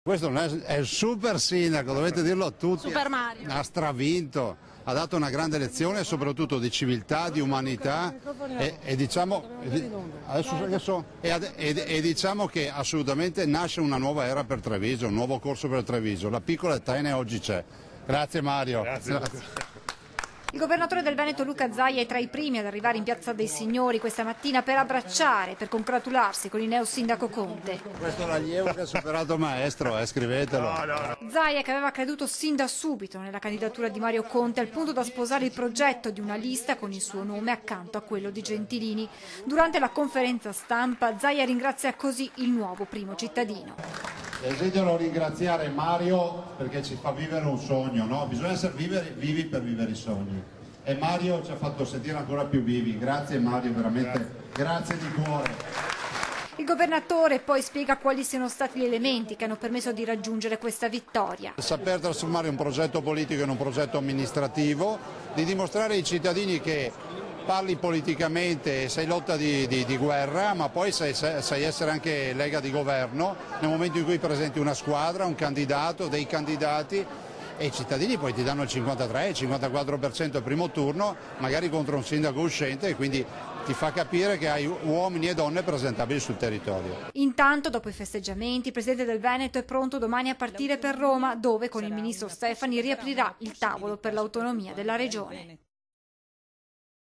Questo non è il super sindaco, dovete dirlo a tutti. Super Mario. Ha stravinto, ha dato una grande lezione soprattutto di civiltà, di umanità e diciamo, diciamo che assolutamente nasce una nuova era per Treviso, un nuovo corso per Treviso. La piccola Etene oggi c'è. Grazie Mario. Grazie. Il governatore del Veneto Luca Zaia è tra i primi ad arrivare in Piazza dei Signori questa mattina per abbracciare, per congratularsi con il neo sindaco Conte. Questo è l'allievo che ha superato Maestro, scrivetelo. Zaia, che aveva creduto sin da subito nella candidatura di Mario Conte, al punto da sposare il progetto di una lista con il suo nome accanto a quello di Gentilini. Durante la conferenza stampa, Zaia ringrazia così il nuovo primo cittadino. Desidero ringraziare Mario perché ci fa vivere un sogno, no? Bisogna essere vivi per vivere i sogni. E Mario ci ha fatto sentire ancora più vivi. Grazie Mario, veramente grazie di cuore. Il governatore poi spiega quali siano stati gli elementi che hanno permesso di raggiungere questa vittoria. Saper trasformare un progetto politico in un progetto amministrativo, di dimostrare ai cittadini che parli politicamente, sei lotta di guerra, ma poi sai essere anche lega di governo nel momento in cui presenti una squadra, un candidato, dei candidati e i cittadini poi ti danno il 53, il 54% al primo turno, magari contro un sindaco uscente e quindi ti fa capire che hai uomini e donne presentabili sul territorio. Intanto, dopo i festeggiamenti, il presidente del Veneto è pronto domani a partire per Roma, dove con il ministro Stefani riaprirà il tavolo per l'autonomia della regione.